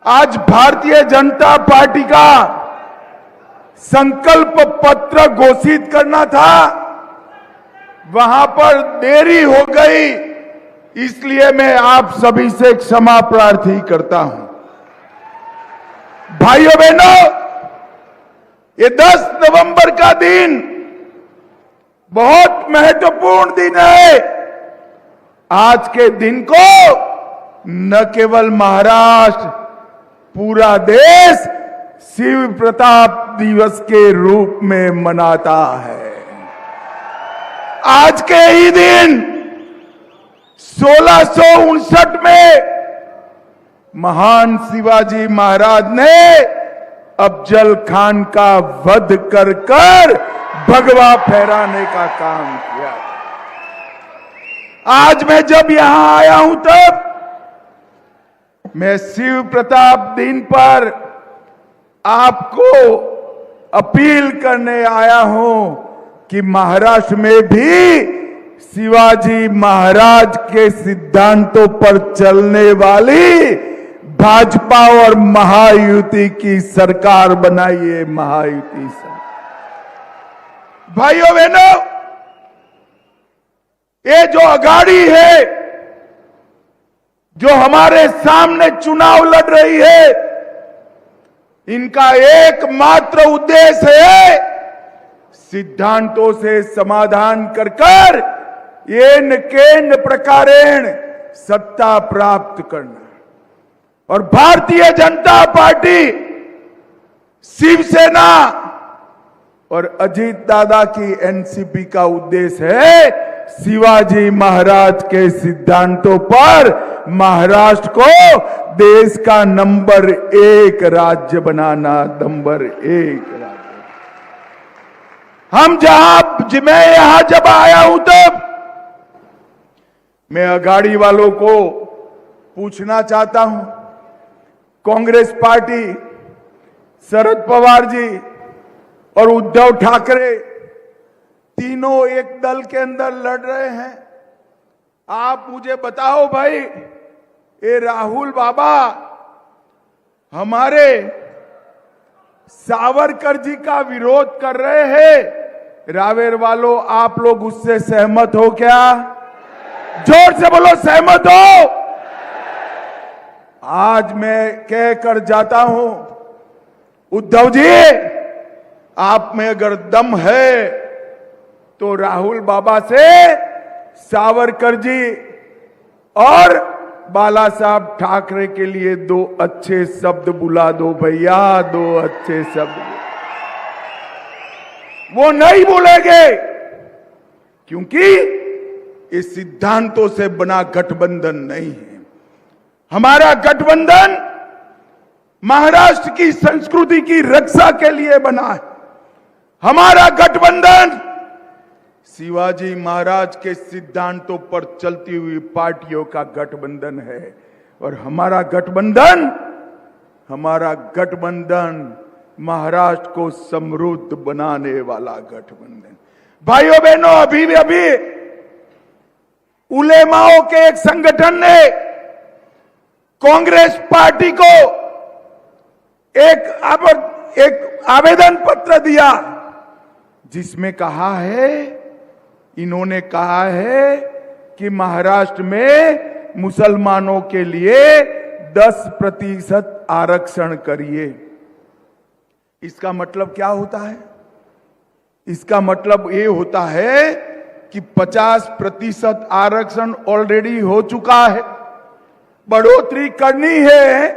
आज भारतीय जनता पार्टी का संकल्प पत्र घोषित करना था, वहां पर देरी हो गई, इसलिए मैं आप सभी से क्षमा प्रार्थी करता हूं। भाइयों बहनों, ये 10 नवंबर का दिन बहुत महत्वपूर्ण दिन है। आज के दिन को न केवल महाराष्ट्र, पूरा देश शिव प्रताप दिवस के रूप में मनाता है। आज के ही दिन 1659 में महान शिवाजी महाराज ने अफजल खान का वध कर भगवा फहराने का काम किया। आज मैं जब यहां आया हूं तब मैं शिव प्रताप दिन पर आपको अपील करने आया हूं कि महाराष्ट्र में भी शिवाजी महाराज के सिद्धांतों पर चलने वाली भाजपा और महायुति की सरकार बनाइए। महायुति सरकार। भाइयों बहनों, ये जो अघाड़ी है, जो हमारे सामने चुनाव लड़ रही है, इनका एकमात्र उद्देश्य है सिद्धांतों से समाधान कर येन केन प्रकारेण सत्ता प्राप्त करना। और भारतीय जनता पार्टी, शिवसेना और अजीत दादा की एनसीपी का उद्देश्य है शिवाजी महाराज के सिद्धांतों पर महाराष्ट्र को देश का नंबर 1 राज्य बनाना। नंबर 1 राज्य। मैं यहां जब आया हूं तब मैं अघाड़ी वालों को पूछना चाहता हूं, कांग्रेस पार्टी, शरद पवार जी और उद्धव ठाकरे तीनों एक दल के अंदर लड़ रहे हैं। आप मुझे बताओ भाई, ये राहुल बाबा हमारे सावरकर जी का विरोध कर रहे हैं। रावेर वालों, आप लोग उससे सहमत हो क्या? जोर से बोलो, सहमत हो? आज मैं कहकर जाता हूं, उद्धव जी, आप में अगर दम है तो राहुल बाबा से सावरकर जी और बाला साहब ठाकरे के लिए 2 अच्छे शब्द बुला दो भैया। 2 अच्छे शब्द वो नहीं बोलेंगे, क्योंकि ये सिद्धांतों से बना गठबंधन नहीं है। हमारा गठबंधन महाराष्ट्र की संस्कृति की रक्षा के लिए बना है। हमारा गठबंधन शिवाजी महाराज के सिद्धांतों पर चलती हुई पार्टियों का गठबंधन है। और हमारा गठबंधन महाराष्ट्र को समृद्ध बनाने वाला गठबंधन। भाइयों बहनों, अभी उलेमाओं के एक संगठन ने कांग्रेस पार्टी को एक आवेदन पत्र दिया, जिसमें इन्होंने कहा है कि महाराष्ट्र में मुसलमानों के लिए 10% आरक्षण करिए। इसका मतलब क्या होता है? इसका मतलब ये होता है कि 50% आरक्षण ऑलरेडी हो चुका है, बढ़ोतरी करनी है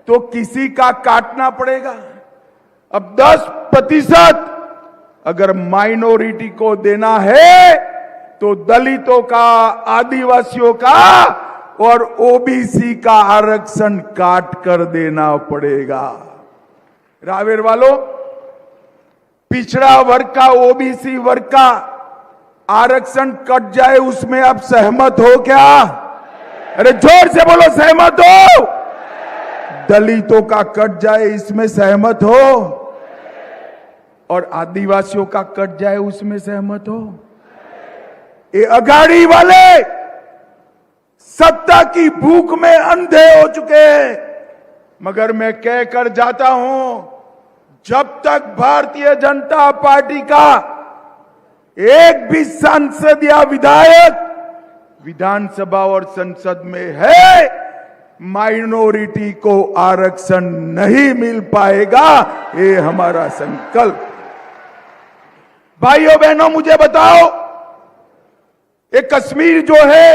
तो किसी का काटना पड़ेगा। अब 10% अगर माइनॉरिटी को देना है तो दलितों का, आदिवासियों का और ओबीसी का आरक्षण काट कर देना पड़ेगा। रावेर वालों, पिछड़ा वर्ग का, ओबीसी वर्ग का आरक्षण कट जाए, उसमें आप सहमत हो क्या? अरे जोर से बोलो, सहमत हो? दलितों का कट जाए, इसमें सहमत हो? और आदिवासियों का कट जाए, उसमें सहमत हो? ये अघाड़ी वाले सत्ता की भूख में अंधे हो चुके हैं। मगर मैं कह कर जाता हूं, जब तक भारतीय जनता पार्टी का एक भी सांसद या विधायक विधानसभा और संसद में है, माइनॉरिटी को आरक्षण नहीं मिल पाएगा। ये हमारा संकल्प। भाइयों बहनों, मुझे बताओ, ये कश्मीर जो है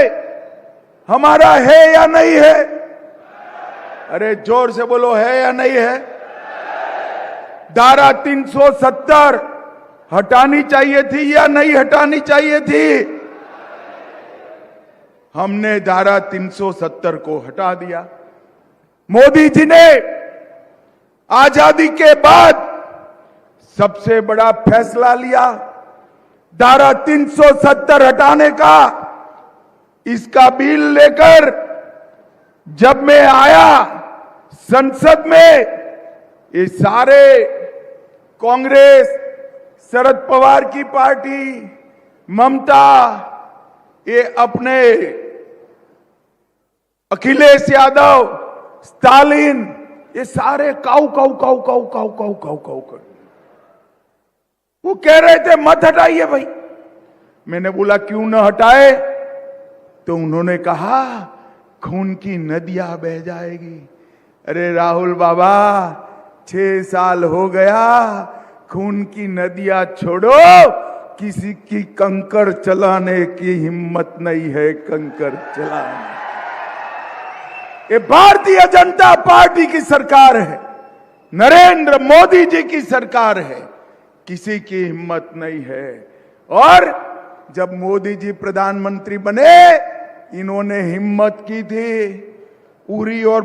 हमारा है या नहीं है? अरे जोर से बोलो, है या नहीं है? धारा 370 हटानी चाहिए थी या नहीं हटानी चाहिए थी? हमने धारा 370 को हटा दिया। मोदी जी ने आजादी के बाद सबसे बड़ा फैसला लिया धारा 370 हटाने का। इसका बिल लेकर जब मैं आया संसद में, ये सारे कांग्रेस, शरद पवार की पार्टी, ममता, ये अपने अखिलेश यादव, स्टालिन, ये सारे काऊ काऊ काऊ काऊ काऊ काऊ काऊ काऊ कर, वो कह रहे थे मत हटाइए भाई। मैंने बोला क्यों न हटाए? तो उन्होंने कहा खून की नदियां बह जाएगी। अरे राहुल बाबा, 6 साल हो गया, खून की नदियां छोड़ो, किसी की कंकर चलाने की हिम्मत नहीं है कंकर चलाने। ये भारतीय जनता पार्टी की सरकार है, नरेंद्र मोदी जी की सरकार है, किसी की हिम्मत नहीं है। और जब मोदी जी प्रधानमंत्री बने, इन्होंने हिम्मत की थी उरी और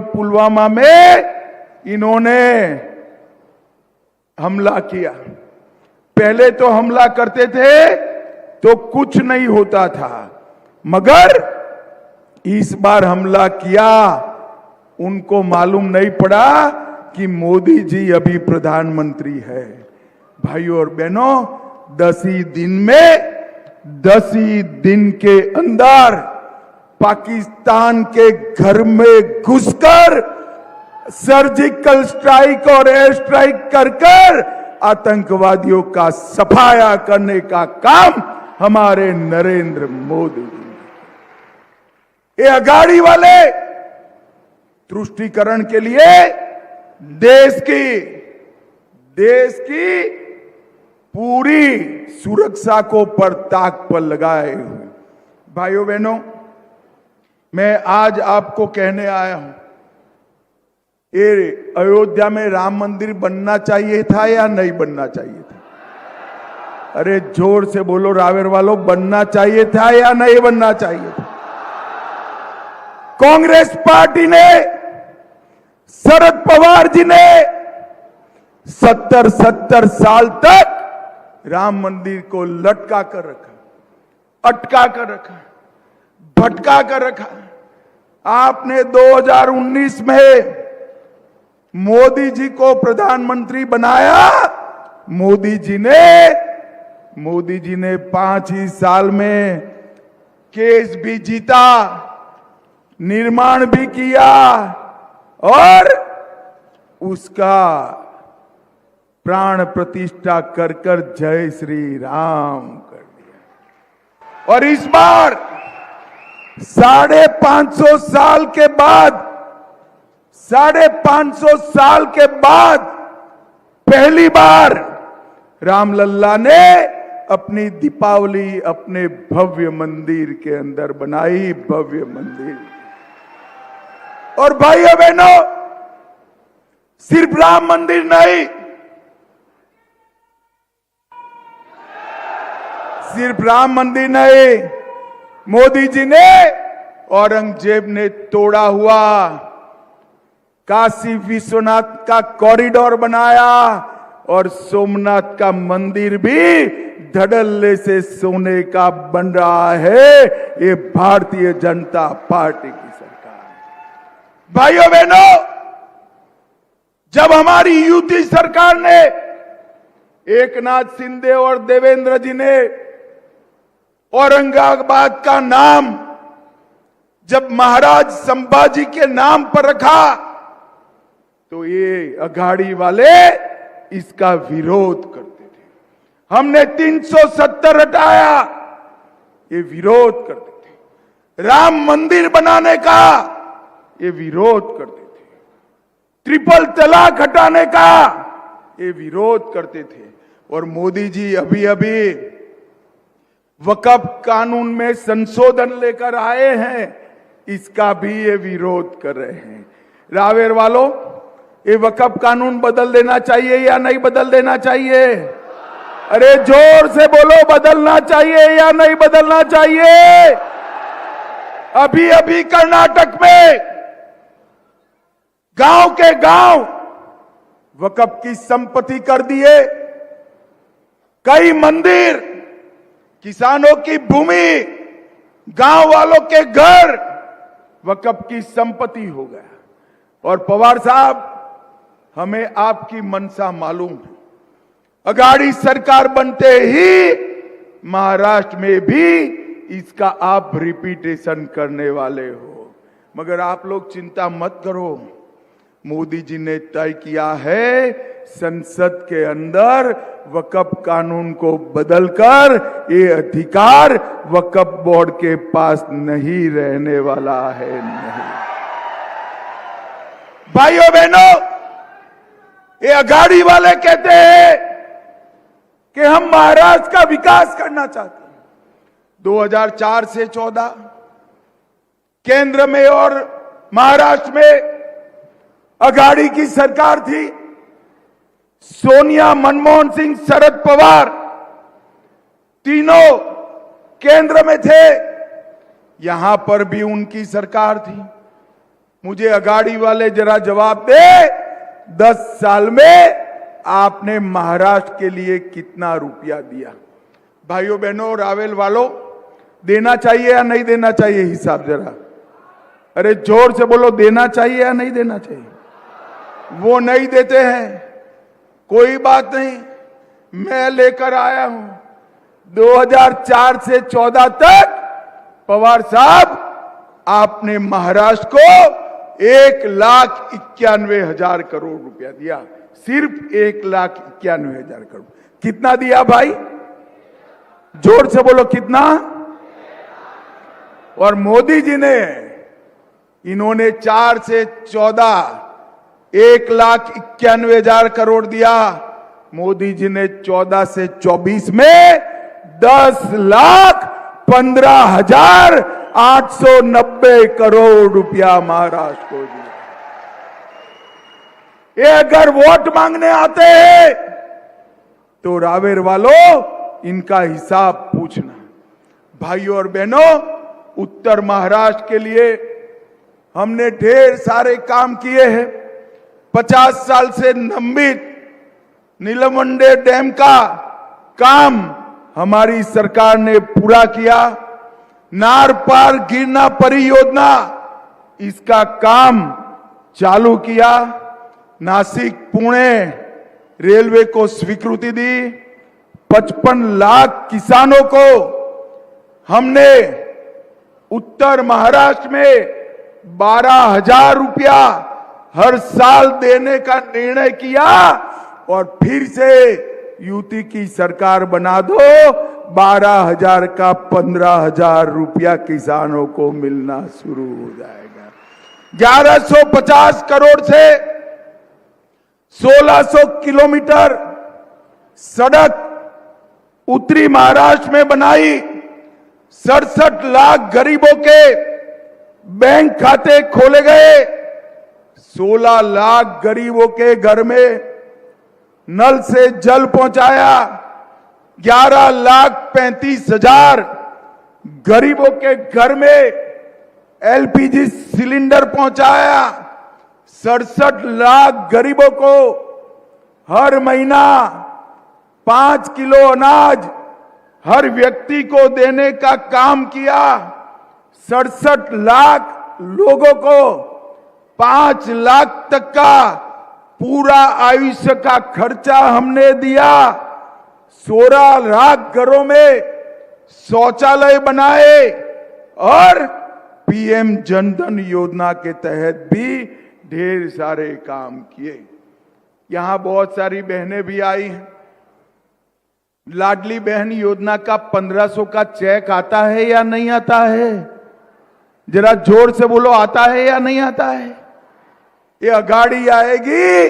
पुलवामा में इन्होंने हमला किया। पहले तो हमला करते थे तो कुछ नहीं होता था, मगर इस बार हमला किया, उनको मालूम नहीं पड़ा कि मोदी जी अभी प्रधानमंत्री है। भाइयों और बहनों, 10 ही दिन के अंदर पाकिस्तान के घर में घुसकर सर्जिकल स्ट्राइक और एयर स्ट्राइक कर आतंकवादियों का सफाया करने का काम हमारे नरेंद्र मोदी जी ने। ये अगाड़ी वाले तुष्टीकरण के लिए देश की पूरी सुरक्षा को पर ताक पर लगाए हुए। भाइयों बहनों, मैं आज आपको कहने आया हूं, ये अयोध्या में राम मंदिर बनना चाहिए था या नहीं बनना चाहिए था? अरे जोर से बोलो रावेर वालों, बनना चाहिए था या नहीं बनना चाहिए था? कांग्रेस पार्टी ने, शरद पवार जी ने 70 साल तक राम मंदिर को लटका कर रखा, अटका कर रखा, भटका कर रखा। आपने 2019 में मोदी जी को प्रधानमंत्री बनाया। मोदी जी ने 5 ही साल में केस भी जीता, निर्माण भी किया और उसका प्राण प्रतिष्ठा कर जय श्री राम कर दिया। और इस बार 550 साल के बाद पहली बार रामलल्ला ने अपनी दीपावली अपने भव्य मंदिर के अंदर बनाई, भव्य मंदिर। और भाइयों बहनों, सिर्फ राम मंदिर नहीं, मोदी जी ने औरंगजेब ने तोड़ा हुआ काशी विश्वनाथ का कॉरिडोर बनाया और सोमनाथ का मंदिर भी धड़ल्ले से सोने का बन रहा है। ये भारतीय जनता पार्टी की सरकार है। भाइयों बहनों, जब हमारी यूपी सरकार ने, एकनाथ शिंदे और देवेंद्र जी ने औरंगाबाद का नाम जब महाराज संभाजी के नाम पर रखा तो ये अघाड़ी वाले इसका विरोध करते थे। हमने 370 हटाया, ये विरोध करते थे। राम मंदिर बनाने का ये विरोध करते थे। ट्रिपल तलाक हटाने का ये विरोध करते थे। और मोदी जी अभी अभी वक्फ कानून में संशोधन लेकर आए हैं, इसका भी ये विरोध कर रहे हैं। रावेर वालों, ये वक्फ कानून बदल देना चाहिए या नहीं बदल देना चाहिए? अरे जोर से बोलो, बदलना चाहिए या नहीं बदलना चाहिए? अभी अभी कर्नाटक में गांव के गांव वक्फ की संपत्ति कर दिए। कई मंदिर, किसानों की भूमि, गांव वालों के घर वक्फ की संपत्ति हो गया। और पवार साहब, हमें आपकी मंशा मालूम है। अघाड़ी सरकार बनते ही महाराष्ट्र में भी इसका आप रिपीटेशन करने वाले हो। मगर आप लोग चिंता मत करो, मोदी जी ने तय किया है संसद के अंदर वक्फ कानून को बदलकर ये अधिकार वक्फ बोर्ड के पास नहीं रहने वाला है। नहीं भाइयों बहनों, ये अघाड़ी वाले कहते हैं कि हम महाराष्ट्र का विकास करना चाहते हैं। 2004 से 14 केंद्र में और महाराष्ट्र में अघाड़ी की सरकार थी। सोनिया, मनमोहन सिंह, शरद पवार तीनों केंद्र में थे। यहां पर भी उनकी सरकार थी। मुझे अघाड़ी वाले जरा जवाब दे, 10 साल में आपने महाराष्ट्र के लिए कितना रुपया दिया? भाइयों बहनों, रावेल वालों, देना चाहिए या नहीं देना चाहिए? हिसाब जरा, अरे जोर से बोलो, देना चाहिए या नहीं देना चाहिए? वो नहीं देते हैं, कोई बात नहीं, मैं लेकर आया हूं। 2004 से 14 तक पवार साहब आपने महाराष्ट्र को 1,91,000 करोड़ रुपया दिया। सिर्फ 1,91,000 करोड़। कितना दिया भाई? जोर से बोलो, कितना? और मोदी जी ने, इन्होंने 4 से 14 1,91,000 करोड़ दिया। मोदी जी ने 14 से 24 में 10,15,890 करोड़ रुपया महाराष्ट्र को दिया। ये अगर वोट मांगने आते हैं तो रावेर वालों, इनका हिसाब पूछना। भाइयों और बहनों, उत्तर महाराष्ट्र के लिए हमने ढेर सारे काम किए हैं। 50 साल से लंबित नीलमंडे डैम का काम हमारी सरकार ने पूरा किया। नार पार गिरना परियोजना, इसका काम चालू किया। नासिक पुणे रेलवे को स्वीकृति दी। 55 लाख किसानों को हमने उत्तर महाराष्ट्र में 12,000 रुपया हर साल देने का निर्णय किया। और फिर से यूटी की सरकार बना दो, 12,000 का 15,000 रुपया किसानों को मिलना शुरू हो जाएगा। 1150 करोड़ से 1600 किलोमीटर सड़क उत्तरी महाराष्ट्र में बनाई। 67 लाख गरीबों के बैंक खाते खोले गए। 16 लाख गरीबों के घर में नल से जल पहुंचाया। 11,35,000 गरीबों के घर में एलपीजी सिलेंडर पहुंचाया। 67 लाख गरीबों को हर महीना 5 किलो अनाज हर व्यक्ति को देने का काम किया। 67 लाख लोगों को 5 लाख तक का पूरा आयुष्य का खर्चा हमने दिया। 16 लाख घरों में शौचालय बनाए और पीएम जनधन योजना के तहत भी ढेर सारे काम किए। यहां बहुत सारी बहनें भी आई हैं। लाडली बहन योजना का 1500 का चेक आता है या नहीं आता है? जरा जोर से बोलो, आता है या नहीं आता है? ये अगाड़ी आएगी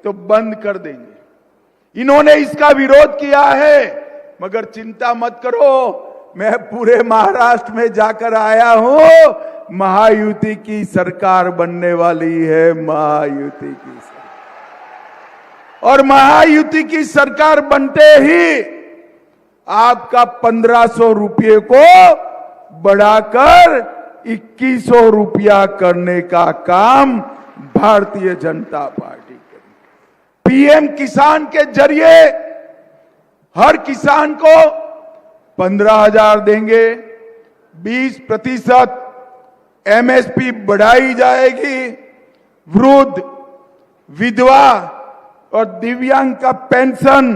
तो बंद कर देंगे। इन्होंने इसका विरोध किया है, मगर चिंता मत करो, मैं पूरे महाराष्ट्र में जाकर आया हूं। महायुति की सरकार बनने वाली है, महायुति की सरकार। और महायुति की सरकार बनते ही आपका 1500 रुपये को बढ़ाकर 2100 रुपया करने का काम भारतीय जनता पार्टी करेगी। पीएम किसान के जरिए हर किसान को 15,000 देंगे, 20% एमएसपी बढ़ाई जाएगी, वृद्ध, विधवा और दिव्यांग का पेंशन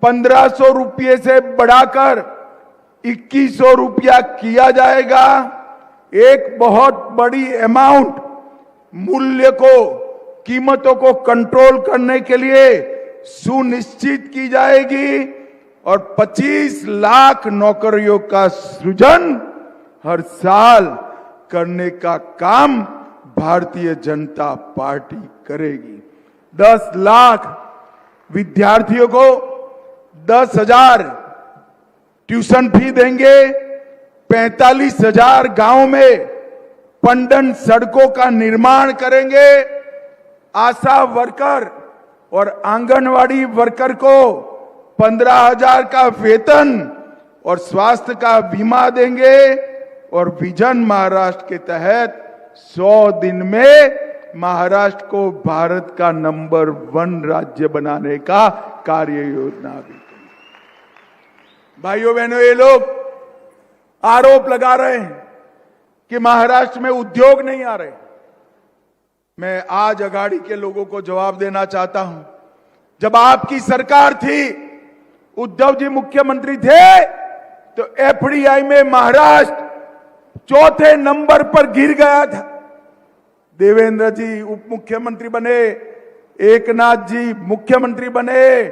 1500 रुपये से बढ़ाकर 2100 रुपया किया जाएगा। एक बहुत बड़ी अमाउंट मूल्य को, कीमतों को कंट्रोल करने के लिए सुनिश्चित की जाएगी और 25 लाख नौकरियों का सृजन हर साल करने का काम भारतीय जनता पार्टी करेगी। 10 लाख विद्यार्थियों को 10,000 ट्यूशन फी देंगे। 45,000 गांव में पंडन सड़कों का निर्माण करेंगे। आशा वर्कर और आंगनवाड़ी वर्कर को 15,000 का वेतन और स्वास्थ्य का बीमा देंगे। और विजन महाराष्ट्र के तहत 100 दिन में महाराष्ट्र को भारत का नंबर 1 राज्य बनाने का कार्य योजना भी करेंगे। भाइयों बहनों, ये लोग आरोप लगा रहे हैं कि महाराष्ट्र में उद्योग नहीं आ रहे। मैं आज अगाड़ी के लोगों को जवाब देना चाहता हूं। जब आपकी सरकार थी, उद्धव जी मुख्यमंत्री थे, तो एफडीआई में महाराष्ट्र 4थे नंबर पर गिर गया था। देवेंद्र जी उप मुख्यमंत्री बने, एकनाथ जी मुख्यमंत्री बने।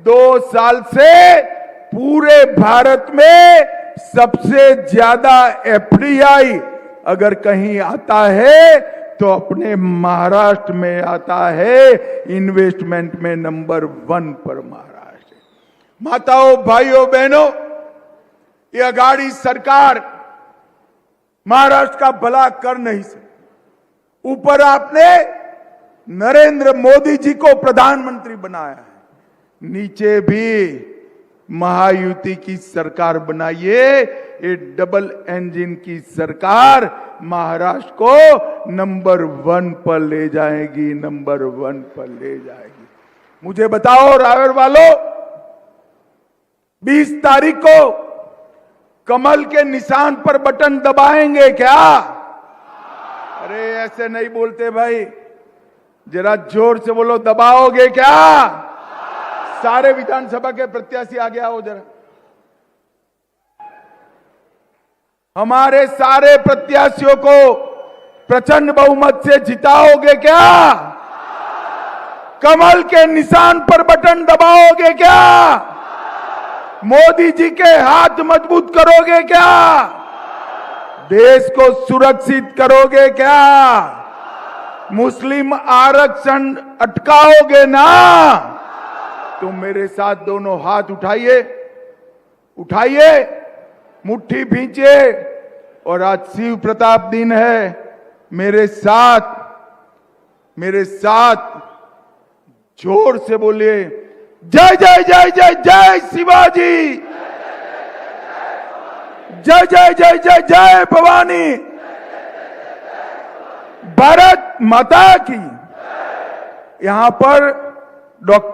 2 साल से पूरे भारत में सबसे ज्यादा एफडीआई अगर कहीं आता है तो अपने महाराष्ट्र में आता है। इन्वेस्टमेंट में नंबर 1 पर महाराष्ट्र। माताओं, भाइयों, बहनों, ये अगाड़ी सरकार महाराष्ट्र का भला कर नहीं सकती। ऊपर आपने नरेंद्र मोदी जी को प्रधानमंत्री बनाया है, नीचे भी महायुति की सरकार बनाइए। ये डबल इंजन की सरकार महाराष्ट्र को नंबर 1 पर ले जाएगी, नंबर 1 पर ले जाएगी। मुझे बताओ रायगढ़ वालों, 20 तारीख को कमल के निशान पर बटन दबाएंगे क्या? अरे ऐसे नहीं बोलते भाई, जरा जोर से बोलो, दबाओगे क्या? सारे विधानसभा के प्रत्याशी आगे आओ जरा। हमारे सारे प्रत्याशियों को प्रचंड बहुमत से जिताओगे क्या? कमल के निशान पर बटन दबाओगे क्या? मोदी जी के हाथ मजबूत करोगे क्या? देश को सुरक्षित करोगे क्या? मुस्लिम आरक्षण अटकाओगे ना? तो मेरे साथ दोनों हाथ उठाइए, उठाइए, मुट्ठी भींचिए और आज शिव प्रताप दिन है। मेरे साथ जोर से बोलिए, जय जय जय जय जय शिवाजी, जय जय जय जय जय भवानी, भारत माता की। यहां पर डॉक्टर